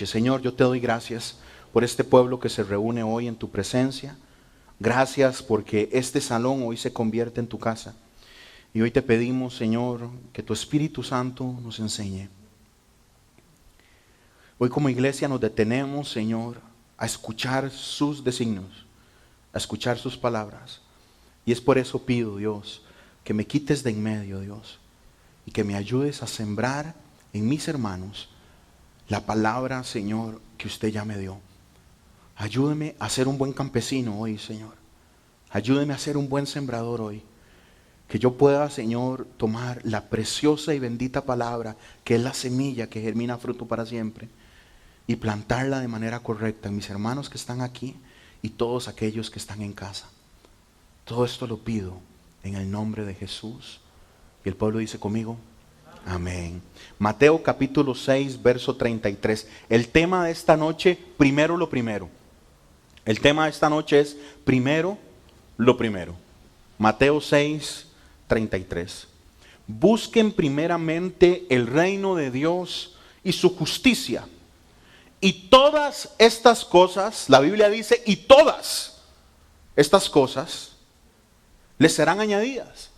Señor, yo te doy gracias por este pueblo que se reúne hoy en tu presencia. Gracias porque este salón hoy se convierte en tu casa. Y hoy te pedimos, Señor, que tu Espíritu Santo nos enseñe. Hoy como iglesia nos detenemos, Señor, a escuchar sus designios, a escuchar sus palabras. Y es por eso pido, Dios, que me quites de en medio, Dios, y que me ayudes a sembrar en mis hermanos la palabra, Señor, que usted ya me dio. Ayúdeme a ser un buen campesino hoy, Señor. Ayúdeme a ser un buen sembrador hoy. Que yo pueda, Señor, tomar la preciosa y bendita palabra, que es la semilla que germina fruto para siempre, y plantarla de manera correcta en mis hermanos que están aquí y todos aquellos que están en casa. Todo esto lo pido en el nombre de Jesús. Y el pueblo dice conmigo, amén. Mateo capítulo 6, verso 33. El tema de esta noche, primero lo primero. El tema de esta noche es primero lo primero. Mateo 6, 33. Busquen primeramente el reino de Dios y su justicia. Y todas estas cosas, la Biblia dice, y todas estas cosas les serán añadidas.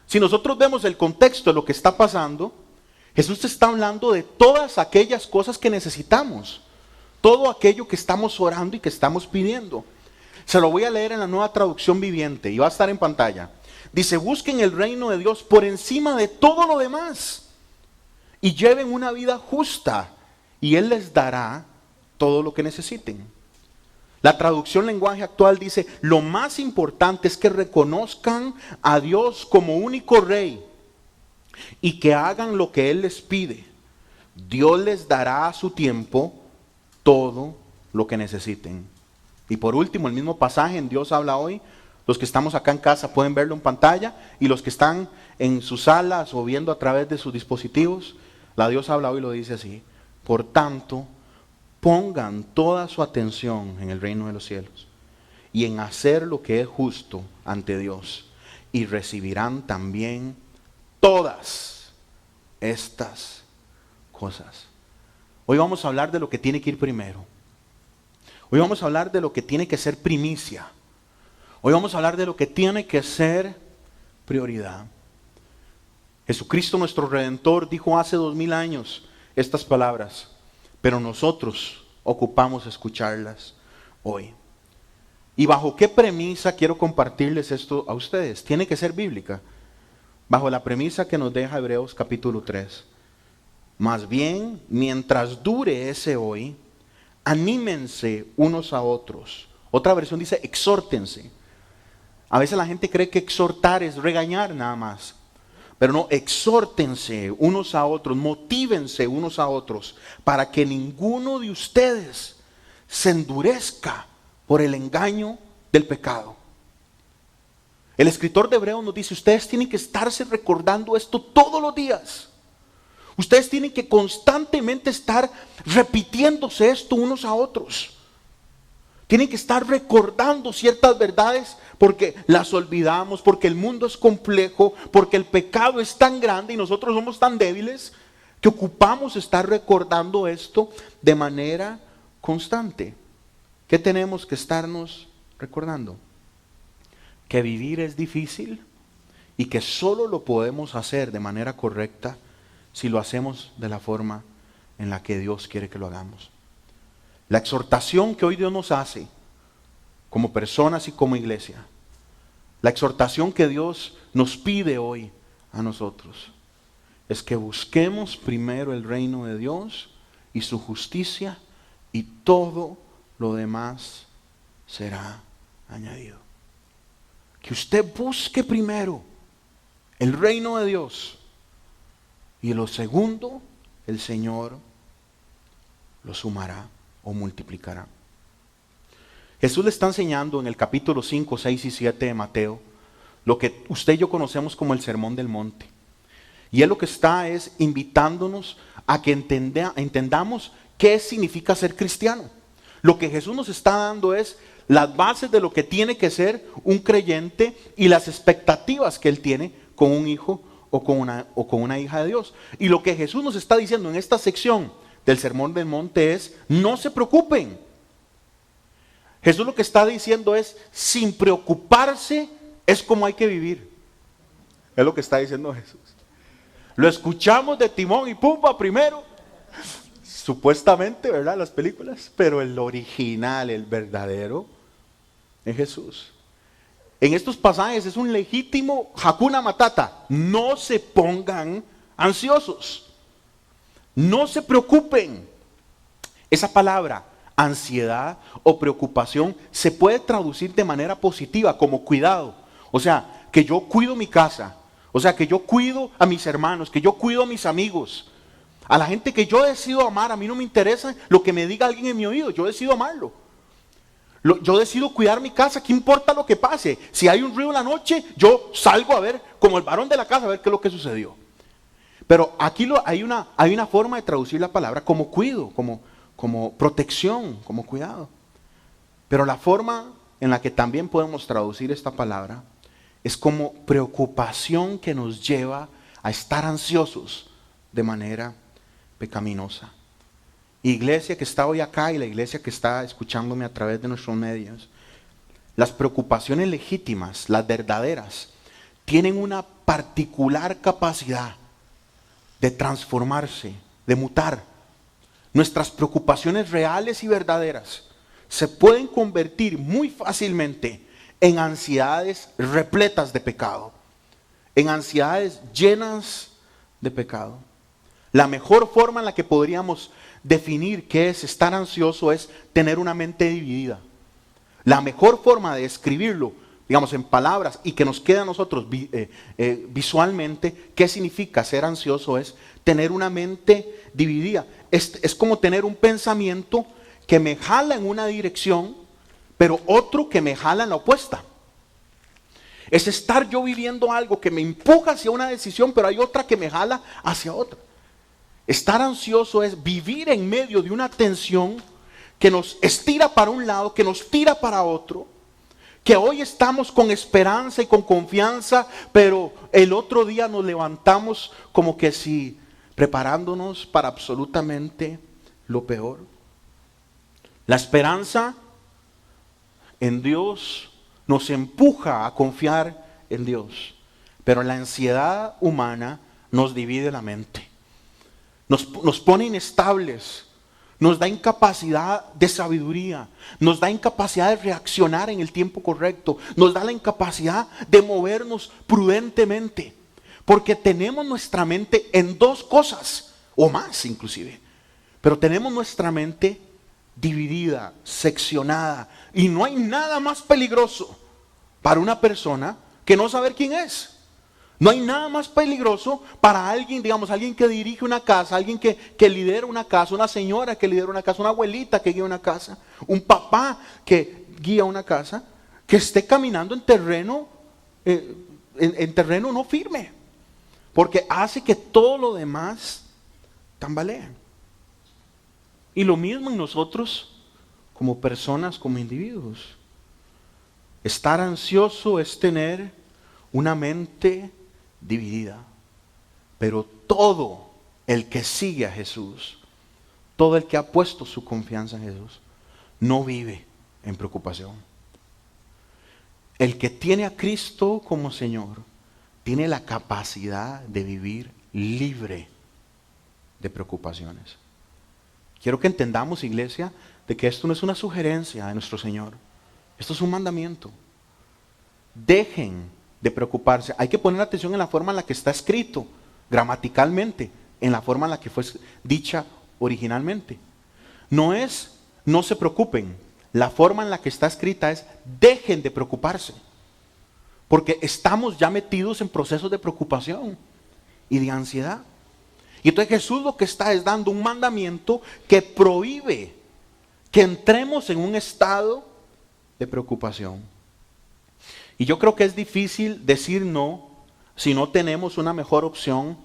Si nosotros vemos el contexto de lo que está pasando, Jesús está hablando de todas aquellas cosas que necesitamos. Todo aquello que estamos orando y que estamos pidiendo. Se lo voy a leer en la Nueva Traducción Viviente y va a estar en pantalla. Dice, busquen el reino de Dios por encima de todo lo demás. Y lleven una vida justa. Y Él les dará todo lo que necesiten. La traducción lenguaje actual dice, lo más importante es que reconozcan a Dios como único Rey y que hagan lo que Él les pide. Dios les dará a su tiempo todo lo que necesiten. Y por último, el mismo pasaje en Dios habla hoy. Los que estamos acá en casa pueden verlo en pantalla y los que están en sus salas o viendo a través de sus dispositivos, la Dios habla hoy y lo dice así. Por tanto, pongan toda su atención en el reino de los cielos y en hacer lo que es justo ante Dios y recibirán también todas estas cosas. Hoy vamos a hablar de lo que tiene que ir primero. Hoy vamos a hablar de lo que tiene que ser primicia. Hoy vamos a hablar de lo que tiene que ser prioridad. Jesucristo nuestro Redentor dijo hace 2000 años estas palabras. Pero nosotros ocupamos escucharlas hoy. ¿Y bajo qué premisa quiero compartirles esto a ustedes? Tiene que ser bíblica. Bajo la premisa que nos deja Hebreos capítulo 3. Más bien, mientras dure ese hoy, anímense unos a otros. Otra versión dice, exhórtense. A veces la gente cree que exhortar es regañar nada más. Pero no, exhórtense unos a otros, motívense unos a otros, para que ninguno de ustedes se endurezca por el engaño del pecado. El escritor de Hebreos nos dice, ustedes tienen que estarse recordando esto todos los días. Ustedes tienen que constantemente estar repitiéndose esto unos a otros. Tienen que estar recordando ciertas verdades porque las olvidamos, porque el mundo es complejo, porque el pecado es tan grande y nosotros somos tan débiles que ocupamos estar recordando esto de manera constante. ¿Qué tenemos que estarnos recordando? Que vivir es difícil y que solo lo podemos hacer de manera correcta si lo hacemos de la forma en la que Dios quiere que lo hagamos. La exhortación que hoy Dios nos hace como personas y como iglesia, la exhortación que Dios nos pide hoy a nosotros, es que busquemos primero el reino de Dios y su justicia y todo lo demás será añadido. Que usted busque primero el reino de Dios y lo segundo, el Señor lo sumará o multiplicará. Jesús le está enseñando en el capítulo 5, 6 y 7 de Mateo lo que usted y yo conocemos como el Sermón del Monte. Y él lo que está es invitándonos a que entendamos qué significa ser cristiano. Lo que Jesús nos está dando es las bases de lo que tiene que ser un creyente y las expectativas que él tiene con un hijo o con una hija de Dios. Y lo que Jesús nos está diciendo en esta sección del Sermón del Monte es: no se preocupen. Jesús lo que está diciendo es: sin preocuparse es como hay que vivir. Es lo que está diciendo Jesús. Lo escuchamos de Timón y Pumba primero, supuestamente, ¿verdad? Las películas, pero el original, el verdadero, es Jesús. En estos pasajes es un legítimo Hakuna Matata: no se pongan ansiosos, no se preocupen. Esa palabra, ansiedad o preocupación, se puede traducir de manera positiva como cuidado. O sea, que yo cuido mi casa, o sea, que yo cuido a mis hermanos, que yo cuido a mis amigos, a la gente que yo decido amar. A mí no me interesa lo que me diga alguien en mi oído, yo decido amarlo. Yo decido cuidar mi casa, ¿qué importa lo que pase? Si hay un ruido en la noche, yo salgo a ver, como el varón de la casa, a ver qué es lo que sucedió. Pero aquí hay una forma de traducir la palabra como cuido, como protección, como cuidado. Pero la forma en la que también podemos traducir esta palabra es como preocupación que nos lleva a estar ansiosos de manera pecaminosa. Iglesia que está hoy acá y la iglesia que está escuchándome a través de nuestros medios, las preocupaciones legítimas, las verdaderas, tienen una particular capacidad de transformarse, de mutar. Nuestras preocupaciones reales y verdaderas se pueden convertir muy fácilmente en ansiedades repletas de pecado, en ansiedades llenas de pecado. La mejor forma en la que podríamos definir qué es estar ansioso es tener una mente dividida. La mejor forma de describirlo, digamos, en palabras y que nos quede a nosotros visualmente, qué significa ser ansioso, es tener una mente dividida. Es como tener un pensamiento que me jala en una dirección, pero otro que me jala en la opuesta. Es estar yo viviendo algo que me empuja hacia una decisión, pero hay otra que me jala hacia otra. Estar ansioso es vivir en medio de una tensión que nos estira para un lado, que nos tira para otro, que hoy estamos con esperanza y con confianza, pero el otro día nos levantamos como que si preparándonos para absolutamente lo peor. La esperanza en Dios nos empuja a confiar en Dios, pero la ansiedad humana nos divide la mente. Nos pone inestables, nos da incapacidad de sabiduría, nos da incapacidad de reaccionar en el tiempo correcto, nos da la incapacidad de movernos prudentemente, porque tenemos nuestra mente en dos cosas, o más inclusive, pero tenemos nuestra mente dividida, seccionada, y no hay nada más peligroso para una persona que no saber quién es. No hay nada más peligroso para alguien, digamos, alguien que dirige una casa, alguien que lidera una casa, una señora que lidera una casa, una abuelita que guía una casa, un papá que guía una casa, que esté caminando en terreno no firme, porque hace que todo lo demás tambalee. Y lo mismo en nosotros como personas, como individuos. Estar ansioso es tener una mente dividida, pero todo el que sigue a Jesús, todo el que ha puesto su confianza en Jesús, no vive en preocupación. El que tiene a Cristo como Señor, tiene la capacidad de vivir libre de preocupaciones. Quiero que entendamos, iglesia, de que esto no es una sugerencia de nuestro Señor, esto es un mandamiento. Dejen de preocuparse. Hay que poner atención en la forma en la que está escrito, gramaticalmente, en la forma en la que fue dicha originalmente. No es, no se preocupen. La forma en la que está escrita es, dejen de preocuparse. Porque estamos ya metidos en procesos de preocupación y de ansiedad. Y entonces Jesús lo que está es dando un mandamiento que prohíbe que entremos en un estado de preocupación. Y yo creo que es difícil decir no si no tenemos una mejor opción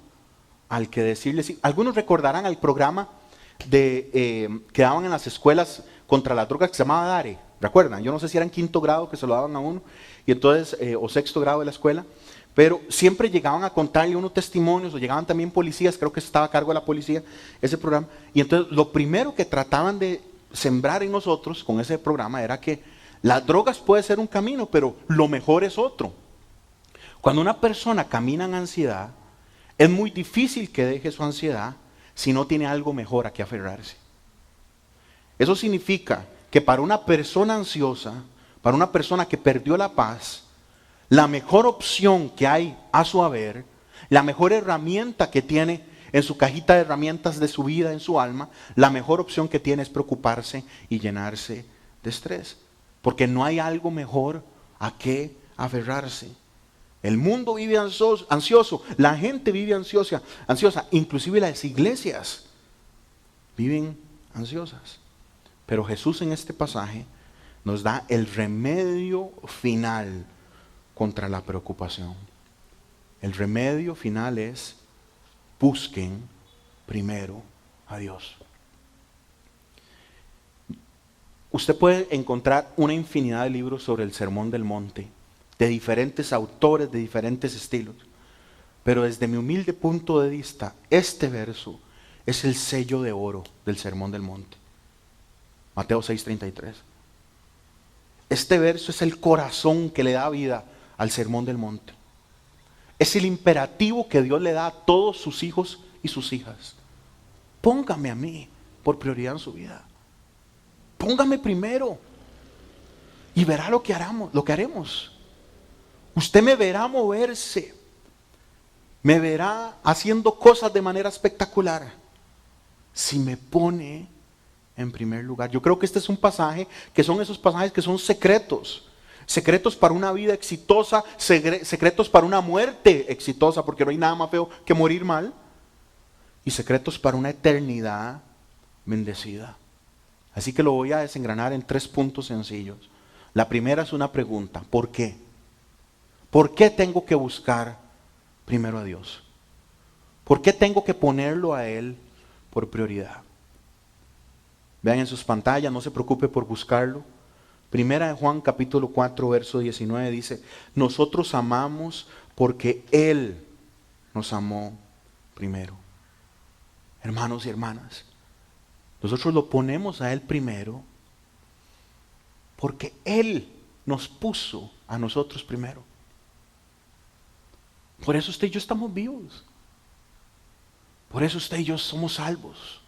al que decirle sí. Algunos recordarán el programa que daban en las escuelas contra las drogas que se llamaba DARE. ¿Recuerdan? Yo no sé si era en 5º grado que se lo daban a uno, y entonces, o 6º grado de la escuela, Pero siempre llegaban a contarle unos testimonios, o llegaban también policías, creo que estaba a cargo de la policía, ese programa. Y entonces lo primero que trataban de sembrar en nosotros con ese programa era que las drogas puede ser un camino, pero lo mejor es otro. Cuando una persona camina en ansiedad, es muy difícil que deje su ansiedad si no tiene algo mejor a que aferrarse. Eso significa que para una persona ansiosa, para una persona que perdió la paz, la mejor opción que hay a su haber, la mejor herramienta que tiene en su cajita de herramientas de su vida, en su alma, la mejor opción que tiene es preocuparse y llenarse de estrés. Porque no hay algo mejor a qué aferrarse. El mundo vive ansioso, la gente vive ansiosa, inclusive las iglesias viven ansiosas. Pero Jesús en este pasaje nos da el remedio final contra la preocupación. El remedio final es: busquen primero a Dios. Usted puede encontrar una infinidad de libros sobre el Sermón del Monte, de diferentes autores, de diferentes estilos. Pero desde mi humilde punto de vista, este verso es el sello de oro del Sermón del Monte. Mateo 6:33. Este verso es el corazón que le da vida al Sermón del Monte. Es el imperativo que Dios le da a todos sus hijos y sus hijas. Póngame a mí por prioridad en su vida. Póngame primero y verá lo que haremos. Usted me verá moverse, me verá haciendo cosas de manera espectacular si me pone en primer lugar. Yo creo que este es un pasaje que son esos pasajes que son secretos. Secretos para una vida exitosa, secretos para una muerte exitosa, porque no hay nada más feo que morir mal, y secretos para una eternidad bendecida. Así que lo voy a desengranar en 3 puntos sencillos. La primera es una pregunta: ¿por qué? ¿Por qué tengo que buscar primero a Dios? ¿Por qué tengo que ponerlo a Él por prioridad? Vean en sus pantallas, no se preocupe por buscarlo. Primera de Juan capítulo 4 verso 19 dice: nosotros amamos porque Él nos amó primero. Hermanos y hermanas, nosotros lo ponemos a Él primero porque Él nos puso a nosotros primero. Por eso usted y yo estamos vivos. Por eso usted y yo somos salvos.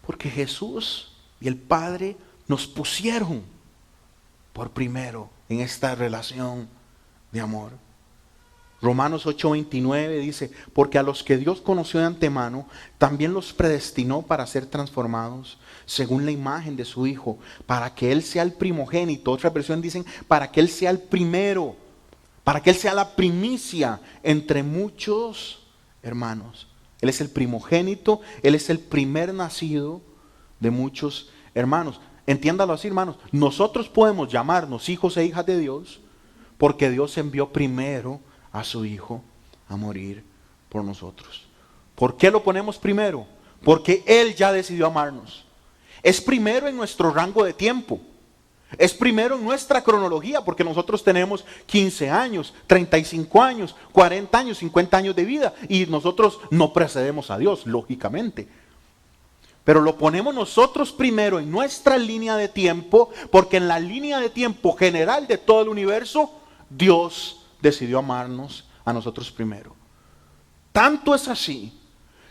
Porque Jesús y el Padre nos pusieron por primero en esta relación de amor. Romanos 8:29 dice: porque a los que Dios conoció de antemano, también los predestinó para ser transformados según la imagen de su Hijo, para que Él sea el primogénito. Otra versión dicen: para que Él sea el primero, para que Él sea la primicia entre muchos hermanos. Él es el primogénito, Él es el primer nacido de muchos hermanos. Entiéndalo así, hermanos. Nosotros podemos llamarnos hijos e hijas de Dios porque Dios envió primero a su Hijo a morir por nosotros. ¿Por qué lo ponemos primero? Porque Él ya decidió amarnos. Es primero en nuestro rango de tiempo. Es primero en nuestra cronología, porque nosotros tenemos 15 años, 35 años, 40 años, 50 años de vida, y nosotros no precedemos a Dios, lógicamente. Pero lo ponemos nosotros primero en nuestra línea de tiempo, porque en la línea de tiempo general de todo el universo, Dios decidió amarnos a nosotros primero. Tanto es así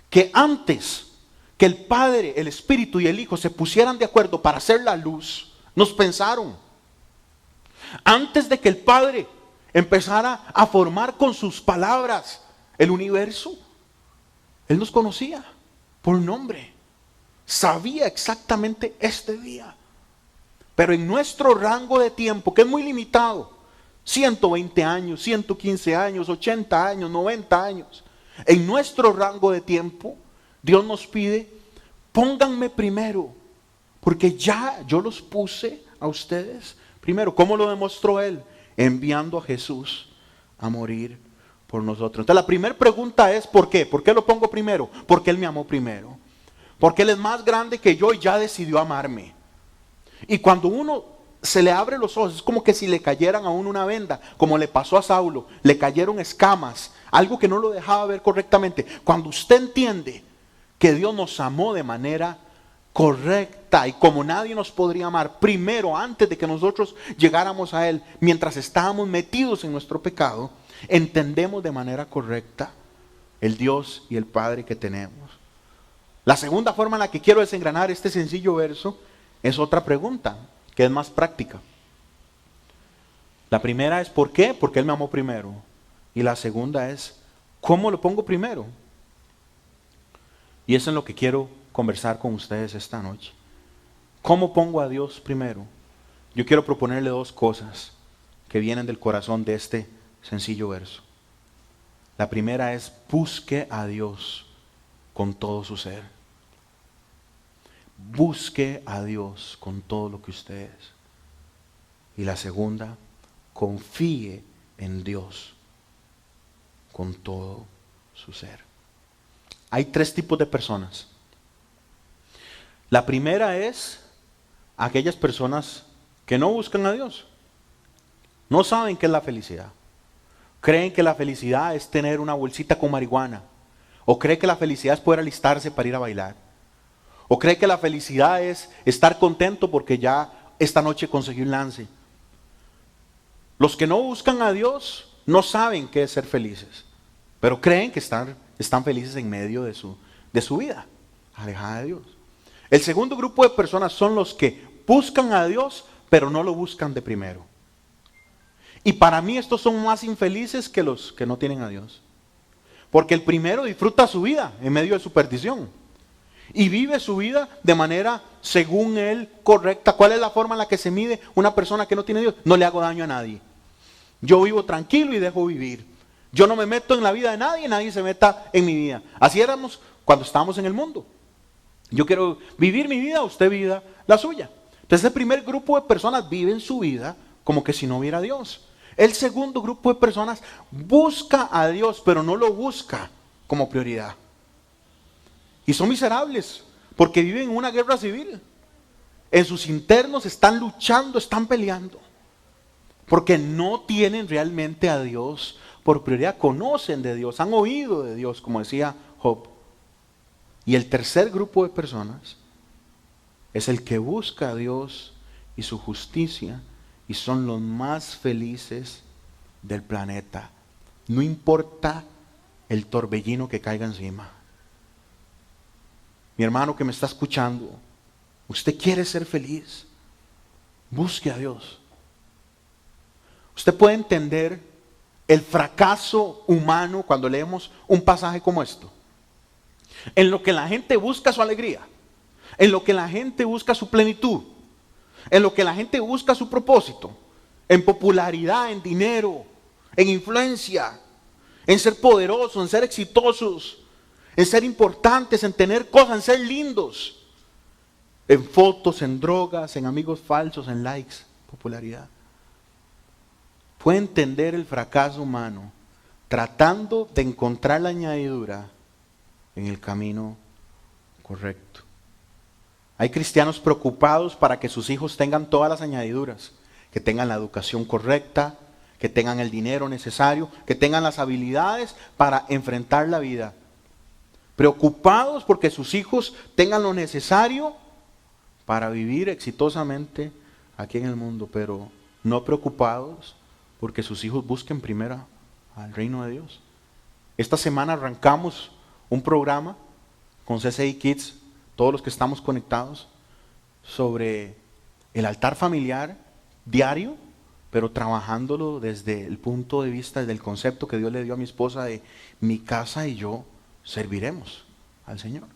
que antes que el Padre, el Espíritu y el Hijo se pusieran de acuerdo para hacer la luz, nos pensaron. Antes de que el Padre empezara a formar con sus palabras el universo, Él nos conocía por nombre. Sabía exactamente este día. Pero en nuestro rango de tiempo, que es muy limitado, 120 años, 115 años, 80 años, 90 años, en nuestro rango de tiempo, Dios nos pide: pónganme primero, porque ya yo los puse a ustedes primero. ¿Cómo lo demostró Él? Enviando a Jesús a morir por nosotros. Entonces la primera pregunta es: ¿por qué? ¿Por qué lo pongo primero? Porque Él me amó primero. Porque Él es más grande que yo y ya decidió amarme. Y cuando uno se le abren los ojos, es como que si le cayeran a uno una venda, como le pasó a Saulo, le cayeron escamas, algo que no lo dejaba ver correctamente. Cuando usted entiende que Dios nos amó de manera correcta y como nadie nos podría amar, primero antes de que nosotros llegáramos a Él, mientras estábamos metidos en nuestro pecado, entendemos de manera correcta el Dios y el Padre que tenemos. La segunda forma en la que quiero desengranar este sencillo verso es otra pregunta, que es más práctica. La primera es ¿por qué? Porque Él me amó primero. Y la segunda es ¿cómo lo pongo primero? Y eso es lo que quiero conversar con ustedes esta noche. ¿Cómo pongo a Dios primero? Yo quiero proponerle dos cosas que vienen del corazón de este sencillo verso. La primera es busque a Dios con todo su ser. Busque a Dios con todo lo que usted es. Y la segunda, confíe en Dios con todo su ser. Hay tres tipos de personas. La primera es aquellas personas que no buscan a Dios. No saben qué es la felicidad. Creen que la felicidad es tener una bolsita con marihuana. O creen que la felicidad es poder alistarse para ir a bailar. O cree que la felicidad es estar contento porque ya esta noche conseguí un lance. Los que no buscan a Dios no saben qué es ser felices, pero creen que están felices en medio de su vida, alejada de Dios. El segundo grupo de personas son los que buscan a Dios, pero no lo buscan de primero. Y para mí estos son más infelices que los que no tienen a Dios. Porque el primero disfruta su vida en medio de su perdición. Y vive su vida de manera, según él, correcta. ¿Cuál es la forma en la que se mide una persona que no tiene Dios? No le hago daño a nadie. Yo vivo tranquilo y dejo vivir. Yo no me meto en la vida de nadie, nadie se meta en mi vida. Así éramos cuando estábamos en el mundo. Yo quiero vivir mi vida, usted viva la suya. Entonces el primer grupo de personas viven su vida como que si no hubiera Dios. El segundo grupo de personas busca a Dios, pero no lo busca como prioridad. Y son miserables, porque viven en una guerra civil. En sus internos están luchando, están peleando. Porque no tienen realmente a Dios por prioridad. Conocen de Dios, han oído de Dios, como decía Job. Y el tercer grupo de personas es el que busca a Dios y su justicia. Y son los más felices del planeta. No importa el torbellino que caiga encima. Mi hermano que me está escuchando, usted quiere ser feliz, busque a Dios. Usted puede entender el fracaso humano cuando leemos un pasaje como esto. En lo que la gente busca su alegría, en lo que la gente busca su plenitud, en lo que la gente busca su propósito, en popularidad, en dinero, en influencia, en ser poderosos, en ser exitosos, en ser importantes, en tener cosas, en ser lindos, en fotos, en drogas, en amigos falsos, en likes, popularidad. Puede entender el fracaso humano tratando de encontrar la añadidura en el camino correcto. Hay cristianos preocupados para que sus hijos tengan todas las añadiduras, que tengan la educación correcta, que tengan el dinero necesario, que tengan las habilidades para enfrentar la vida. Preocupados porque sus hijos tengan lo necesario para vivir exitosamente aquí en el mundo, pero no preocupados porque sus hijos busquen primero al reino de Dios. Esta semana arrancamos un programa con CCI Kids, todos los que estamos conectados, sobre el altar familiar diario, pero trabajándolo desde el punto de vista del concepto que Dios le dio a mi esposa de mi casa y yo serviremos al Señor.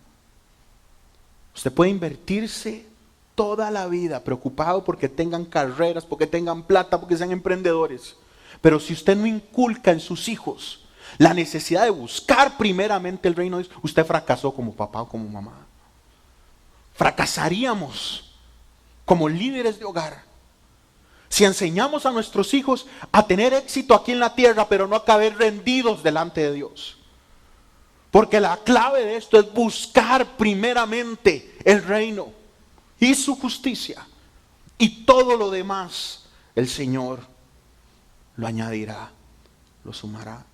Usted puede invertirse toda la vida preocupado porque tengan carreras, porque tengan plata, porque sean emprendedores. Pero si usted no inculca en sus hijos la necesidad de buscar primeramente el reino de Dios, usted fracasó como papá o como mamá. Fracasaríamos como líderes de hogar si enseñamos a nuestros hijos a tener éxito aquí en la tierra, pero no a caer rendidos delante de Dios. Porque la clave de esto es buscar primeramente el reino y su justicia. Y todo lo demás el Señor lo añadirá, lo sumará.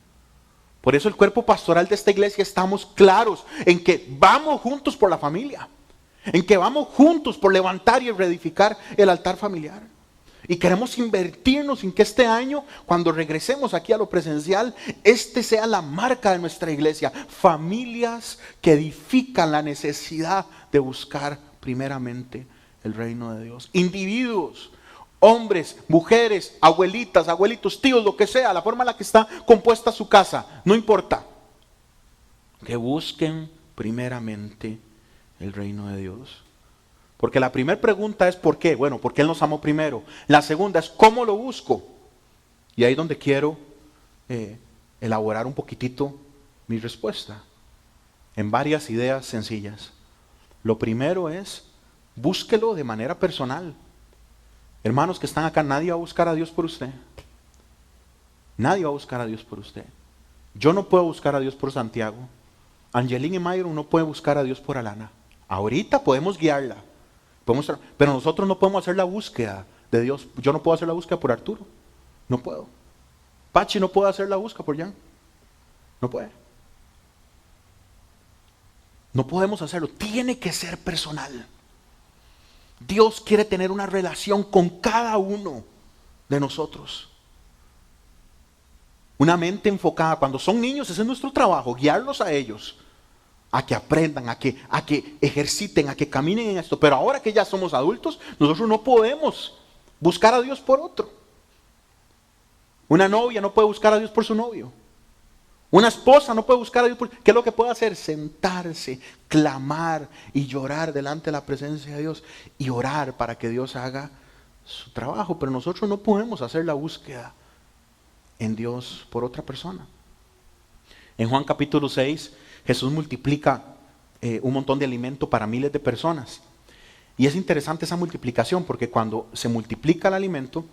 Por eso el cuerpo pastoral de esta iglesia estamos claros en que vamos juntos por la familia, en que vamos juntos por levantar y reedificar el altar familiar. Y queremos invertirnos en que este año, cuando regresemos aquí a lo presencial, este sea la marca de nuestra iglesia. Familias que edifican la necesidad de buscar primeramente el reino de Dios. Individuos, hombres, mujeres, abuelitas, abuelitos, tíos, lo que sea, la forma en la que está compuesta su casa, no importa. Que busquen primeramente el reino de Dios. Porque la primera pregunta es ¿por qué? Bueno, porque Él nos amó primero. La segunda es ¿cómo lo busco? Y ahí es donde quiero elaborar un poquitito mi respuesta. En varias ideas sencillas. Lo primero es búsquelo de manera personal. Hermanos que están acá, nadie va a buscar a Dios por usted. Nadie va a buscar a Dios por usted. Yo no puedo buscar a Dios por Santiago. Angelina y Mayron no pueden buscar a Dios por Alana. Ahorita podemos guiarla. Pero nosotros no podemos hacer la búsqueda de Dios. Yo no puedo hacer la búsqueda por Arturo. No puedo. Pachi no puede hacer la búsqueda por Jan. No puede. No podemos hacerlo. Tiene que ser personal. Dios quiere tener una relación con cada uno de nosotros. Una mente enfocada. Cuando son niños, ese es nuestro trabajo, guiarlos a ellos. A que aprendan, a que ejerciten, a que caminen en esto. Pero ahora que ya somos adultos, nosotros no podemos buscar a Dios por otro. Una novia no puede buscar a Dios por su novio. Una esposa no puede buscar a Dios por... ¿Qué es lo que puede hacer? Sentarse, clamar y llorar delante de la presencia de Dios. Y orar para que Dios haga su trabajo. Pero nosotros no podemos hacer la búsqueda en Dios por otra persona. En Juan capítulo 6... Jesús multiplica un montón de alimento para miles de personas. Y es interesante esa multiplicación porque cuando se multiplica el alimento,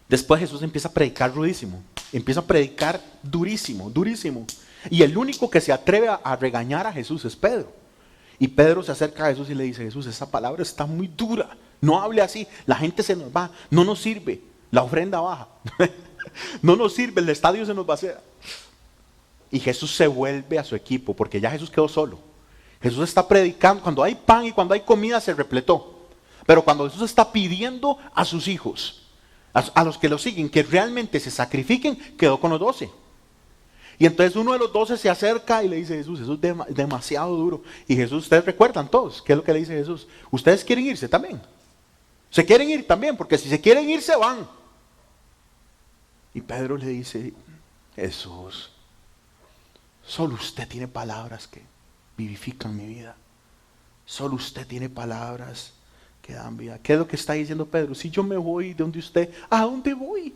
después Jesús empieza a predicar rudísimo. Empieza a predicar durísimo, durísimo. Y el único que se atreve a regañar a Jesús es Pedro. Y Pedro se acerca a Jesús y le dice: Jesús, esa palabra está muy dura. No hable así, la gente se nos va. No nos sirve, la ofrenda baja. No nos sirve, el estadio se nos vacía. Y Jesús se vuelve a su equipo, porque ya Jesús quedó solo. Jesús está predicando, cuando hay pan y cuando hay comida se repletó. Pero cuando Jesús está pidiendo a sus hijos, a los que lo siguen, que realmente se sacrifiquen, quedó con los 12. Y entonces uno de los 12 se acerca y le dice: Jesús, eso es demasiado duro. Y Jesús, ustedes recuerdan todos, ¿qué es lo que le dice Jesús? Ustedes quieren irse también. Se quieren ir también, porque si se quieren ir, se van. Y Pedro le dice: Jesús, solo usted tiene palabras que vivifican mi vida. Solo usted tiene palabras que dan vida. ¿Qué es lo que está diciendo Pedro? Si yo me voy de donde usted, ¿a dónde voy?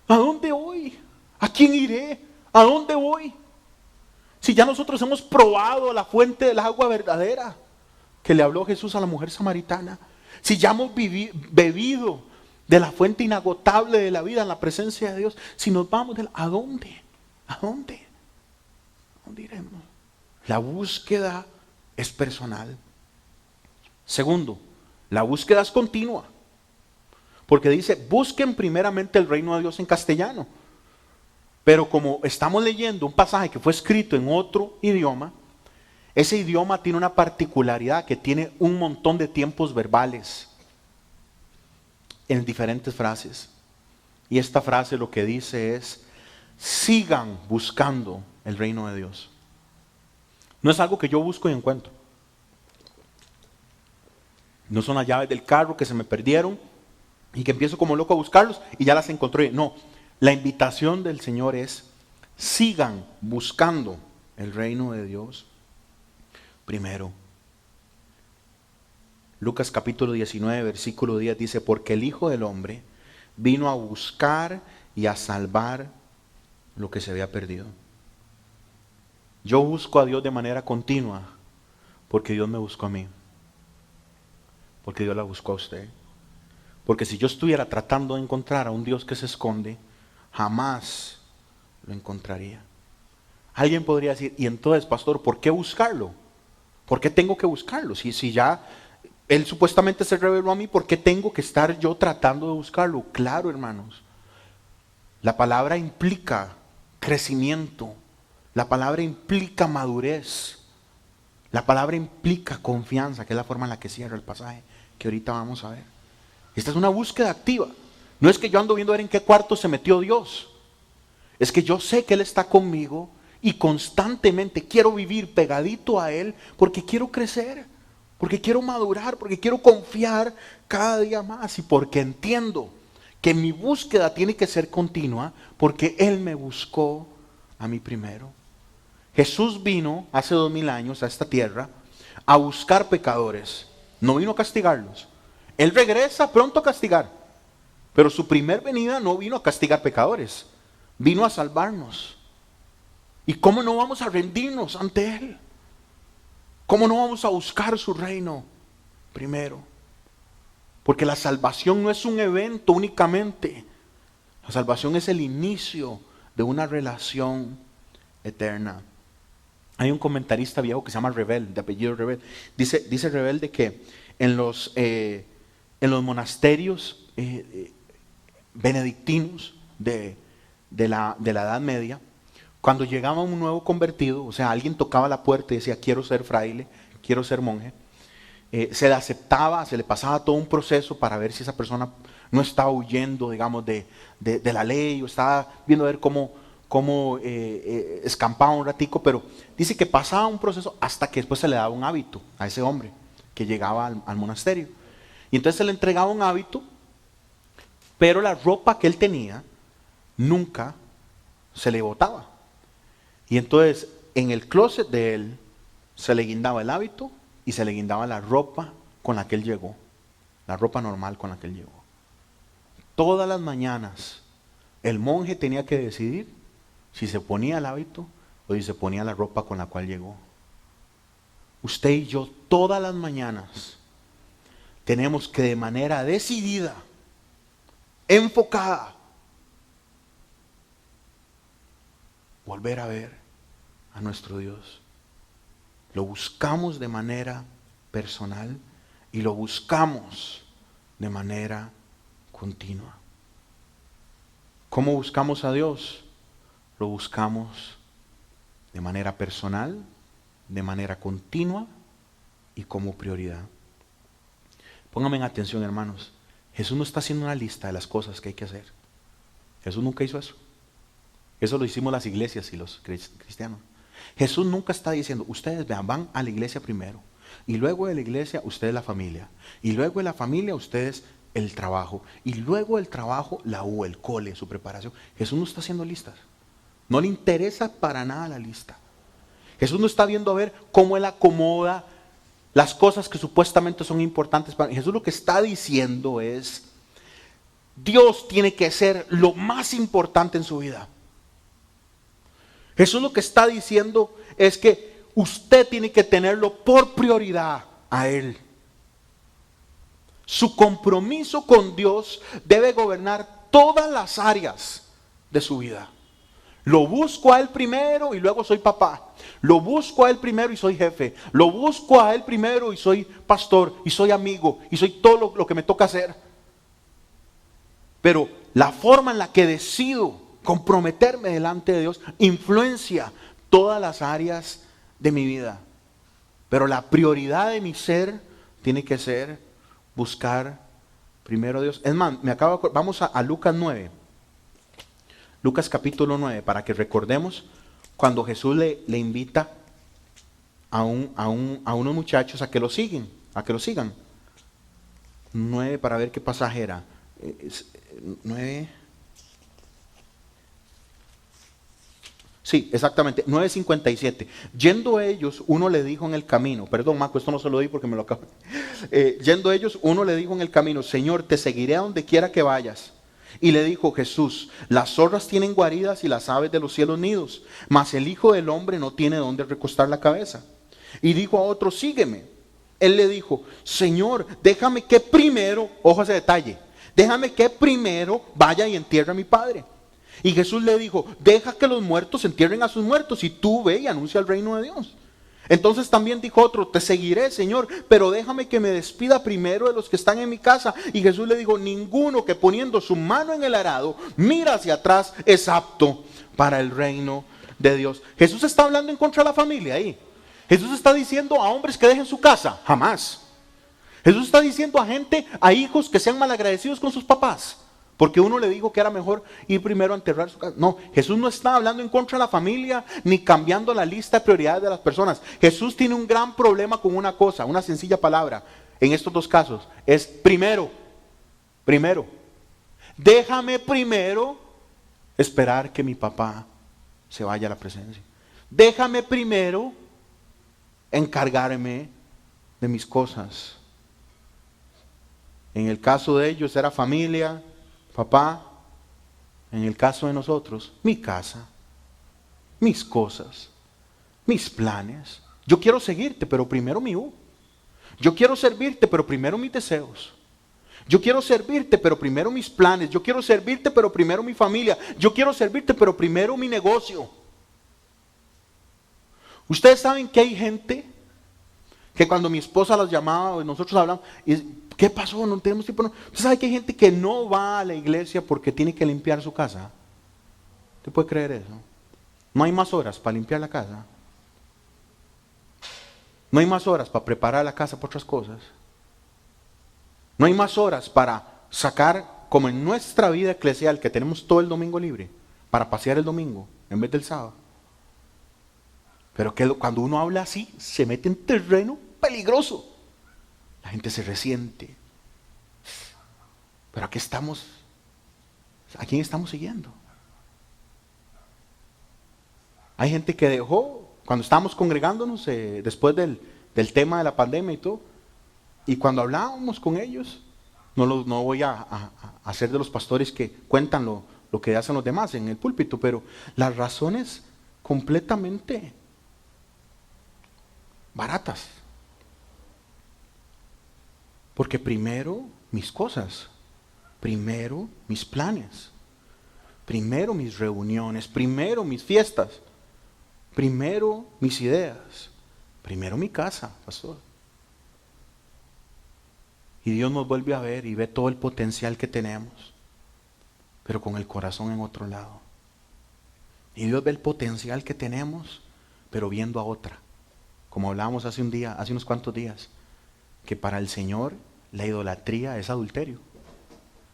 ¿A dónde voy? ¿A quién iré? ¿A dónde voy? Si ya nosotros hemos probado la fuente del agua verdadera que le habló Jesús a la mujer samaritana. Si ya hemos bebido de la fuente inagotable de la vida en la presencia de Dios. Si nos vamos, ¿a dónde? ¿A dónde? ¿Dónde iremos? La búsqueda es personal. Segundo, la búsqueda es continua. Porque dice: busquen primeramente el reino de Dios en castellano. Pero como estamos leyendo un pasaje que fue escrito en otro idioma, ese idioma tiene una particularidad, que tiene un montón de tiempos verbales en diferentes frases. Y esta frase lo que dice es: sigan buscando el reino de Dios. No es algo que yo busco y encuentro. No son las llaves del carro que se me perdieron y que empiezo como loco a buscarlos y ya las encontré. No, la invitación del Señor es: sigan buscando el reino de Dios primero. Lucas capítulo 19, versículo 10 dice: porque el Hijo del Hombre vino a buscar y a salvar lo que se había perdido. Yo busco a Dios de manera continua porque Dios me buscó a mí. Porque Dios la buscó a usted. Porque si yo estuviera tratando de encontrar a un Dios que se esconde, jamás lo encontraría. Alguien podría decir: y entonces, pastor, ¿por qué buscarlo? ¿Por qué tengo que buscarlo? Si ya Él supuestamente se reveló a mí, ¿por qué tengo que estar yo tratando de buscarlo? Claro, hermanos. La palabra implica crecimiento. La palabra implica madurez. La palabra implica confianza, que es la forma en la que cierra el pasaje, que ahorita vamos a ver. Esta es una búsqueda activa. No es que yo ando viendo a ver en qué cuarto se metió Dios. Es que yo sé que Él está conmigo y constantemente quiero vivir pegadito a Él porque quiero crecer, porque quiero madurar, porque quiero confiar cada día más y porque entiendo que mi búsqueda tiene que ser continua porque Él me buscó a mí primero. Jesús vino hace 2000 años a esta tierra a buscar pecadores, no vino a castigarlos. Él regresa pronto a castigar, pero su primer venida no vino a castigar pecadores, vino a salvarnos. ¿Y cómo no vamos a rendirnos ante Él? ¿Cómo no vamos a buscar su reino primero? Porque la salvación no es un evento únicamente. La salvación es el inicio de una relación eterna. Hay un comentarista viejo que se llama Revel, de apellido Revel. Dice Revel de que en los monasterios benedictinos de la Edad Media, cuando llegaba un nuevo convertido, o sea, alguien tocaba la puerta y decía, quiero ser fraile, quiero ser monje, se le aceptaba, se le pasaba todo un proceso para ver si esa persona no estaba huyendo, digamos, de la ley, o estaba viendo a ver cómo escampaba un ratico, pero dice que pasaba un proceso hasta que después se le daba un hábito a ese hombre que llegaba al monasterio. Y entonces se le entregaba un hábito, pero la ropa que él tenía nunca se le botaba. Y entonces en el closet de él se le guindaba el hábito y se le guindaba la ropa con la que él llegó, la ropa normal con la que él llegó. Todas las mañanas el monje tenía que decidir si se ponía el hábito o si se ponía la ropa con la cual llegó. Usted y yo todas las mañanas tenemos que de manera decidida, enfocada, volver a ver a nuestro Dios. Lo buscamos de manera personal y lo buscamos de manera continua. ¿Cómo buscamos a Dios? Lo buscamos de manera personal, de manera continua y como prioridad. Pónganme en atención, hermanos. Jesús no está haciendo una lista de las cosas que hay que hacer. Jesús nunca hizo eso. Eso lo hicimos las iglesias y los cristianos. Jesús nunca está diciendo, ustedes vean, van a la iglesia primero, y luego de la iglesia ustedes la familia, y luego de la familia ustedes el trabajo, y luego del trabajo la U, el cole, su preparación. Jesús no está haciendo listas. No le interesa para nada la lista. Jesús no está viendo a ver cómo Él acomoda las cosas que supuestamente son importantes para mí. Jesús lo que está diciendo es, Dios tiene que ser lo más importante en su vida. Jesús lo que está diciendo es que usted tiene que tenerlo por prioridad a Él. Su compromiso con Dios debe gobernar todas las áreas de su vida. Lo busco a Él primero y luego soy papá. Lo busco a Él primero y soy jefe. Lo busco a Él primero y soy pastor y soy amigo y soy todo lo que me toca hacer. Pero la forma en la que decido comprometerme delante de Dios influencia todas las áreas de mi vida. Pero la prioridad de mi ser tiene que ser buscar primero a Dios. Es más, vamos a Lucas 9. Lucas capítulo 9, para que recordemos cuando Jesús le invita a unos muchachos a que lo sigan. 9, para ver qué pasaje era. 9. Sí, exactamente, 9:57. Yendo ellos, uno le dijo en el camino, perdón Marco, esto no se lo di porque me lo acabo. Yendo ellos, uno le dijo en el camino, Señor, te seguiré a donde quiera que vayas. Y le dijo Jesús, las zorras tienen guaridas y las aves de los cielos nidos, mas el Hijo del Hombre no tiene donde recostar la cabeza. Y dijo a otro, sígueme. Él le dijo, Señor, déjame que primero, ojo a ese detalle, déjame que primero vaya y entierre a mi padre. Y Jesús le dijo, deja que los muertos entierren a sus muertos y tú ve y anuncia el reino de Dios. Entonces también dijo otro, te seguiré, Señor, pero déjame que me despida primero de los que están en mi casa. Y Jesús le dijo, ninguno que poniendo su mano en el arado mira hacia atrás es apto para el reino de Dios. Jesús está hablando en contra de la familia ahí. Jesús está diciendo a hombres que dejen su casa, jamás. Jesús está diciendo a gente, a hijos que sean malagradecidos con sus papás, porque uno le dijo que era mejor ir primero a enterrar su casa. No, Jesús no está hablando en contra de la familia, ni cambiando la lista de prioridades de las personas. Jesús tiene un gran problema con una cosa, una sencilla palabra, en estos dos casos, es primero. Déjame primero esperar que mi papá se vaya a la presencia. Déjame primero encargarme de mis cosas. En el caso de ellos era familia, papá. En el caso de nosotros, mi casa, mis cosas, mis planes. Yo quiero seguirte, pero primero mi U. Yo quiero servirte, pero primero mis deseos. Yo quiero servirte, pero primero mis planes. Yo quiero servirte, pero primero mi familia. Yo quiero servirte, pero primero mi negocio. Ustedes saben que hay gente que cuando mi esposa las llamaba o nosotros hablamos, ¿qué pasó? No tenemos tiempo. No. Usted sabe que hay gente que no va a la iglesia porque tiene que limpiar su casa. ¿Usted puede creer eso? No hay más horas para limpiar la casa. No hay más horas para preparar la casa para otras cosas. No hay más horas para sacar, como en nuestra vida eclesial, que tenemos todo el domingo libre, para pasear el domingo en vez del sábado. Pero que cuando uno habla así, se mete en terreno peligroso. La gente se resiente. Pero aquí estamos. ¿A quién estamos siguiendo? Hay gente que dejó, cuando estábamos congregándonos, después del tema de la pandemia y todo, y cuando hablábamos con ellos, no voy a hacer de los pastores que cuentan lo que hacen los demás en el púlpito, pero las razones completamente baratas. Porque primero mis cosas, primero mis planes, primero mis reuniones, primero mis fiestas, primero mis ideas, primero mi casa, pastor. Y Dios nos vuelve a ver y ve todo el potencial que tenemos, pero con el corazón en otro lado. Y Dios ve el potencial que tenemos, pero viendo a otra. Como hablábamos hace unos cuantos días, que para el Señor la idolatría es adulterio.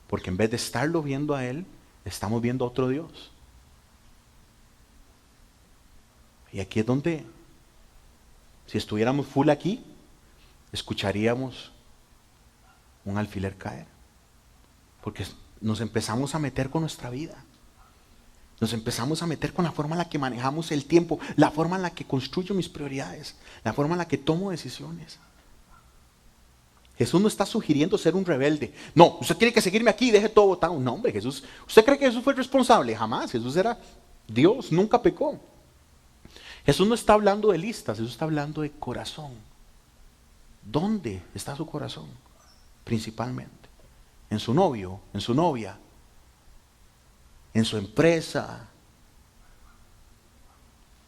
Porque en vez de estarlo viendo a Él, estamos viendo a otro Dios. Y aquí es donde, si estuviéramos full aquí, escucharíamos un alfiler caer. Porque nos empezamos a meter con nuestra vida. Nos empezamos a meter con la forma en la que manejamos el tiempo, la forma en la que construyo mis prioridades, la forma en la que tomo decisiones. Jesús no está sugiriendo ser un rebelde. No, usted tiene que seguirme aquí y deje todo botado. No, hombre, Jesús, ¿usted cree que Jesús fue responsable? Jamás. Jesús era Dios, nunca pecó. Jesús no está hablando de listas, Jesús está hablando de corazón. ¿Dónde está su corazón? Principalmente. En su novio, en su novia, en su empresa,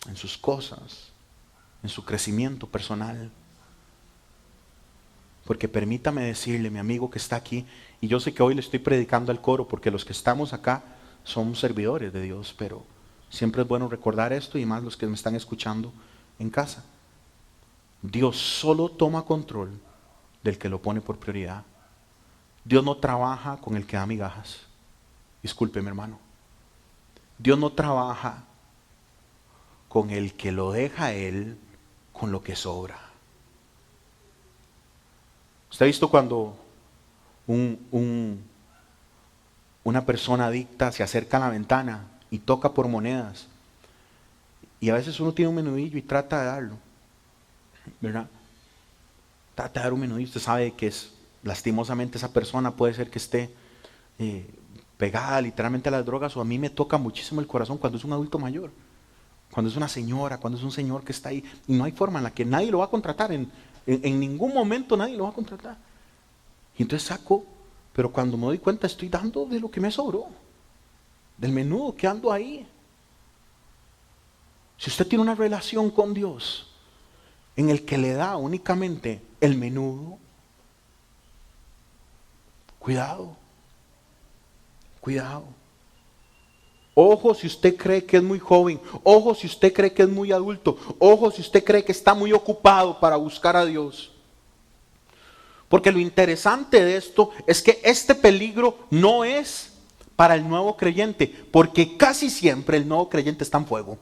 en sus cosas, en su crecimiento personal. Porque permítame decirle, mi amigo que está aquí, y yo sé que hoy le estoy predicando al coro, porque los que estamos acá somos servidores de Dios, pero siempre es bueno recordar esto, y más los que me están escuchando en casa. Dios solo toma control del que lo pone por prioridad. Dios no trabaja con el que da migajas. Discúlpeme, hermano. Dios no trabaja con el que lo deja a Él con lo que sobra. ¿Usted ha visto cuando una persona adicta se acerca a la ventana y toca por monedas? Y a veces uno tiene un menudillo y trata de darlo, ¿verdad? Trata de dar un menudillo. Usted sabe que lastimosamente esa persona puede ser que esté pegada literalmente a las drogas, o a mí me toca muchísimo el corazón cuando es un adulto mayor, cuando es una señora, cuando es un señor que está ahí y no hay forma en la que nadie lo va a contratar, en ningún momento nadie lo va a contratar. Y entonces saco, pero cuando me doy cuenta estoy dando de lo que me sobró, del menudo que ando ahí. Si usted tiene una relación con Dios, en el que le da únicamente el menudo, cuidado, cuidado. Ojo si usted cree que es muy joven, ojo si usted cree que es muy adulto, ojo si usted cree que está muy ocupado para buscar a Dios. Porque lo interesante de esto es que este peligro no es para el nuevo creyente, porque casi siempre el nuevo creyente está en fuego.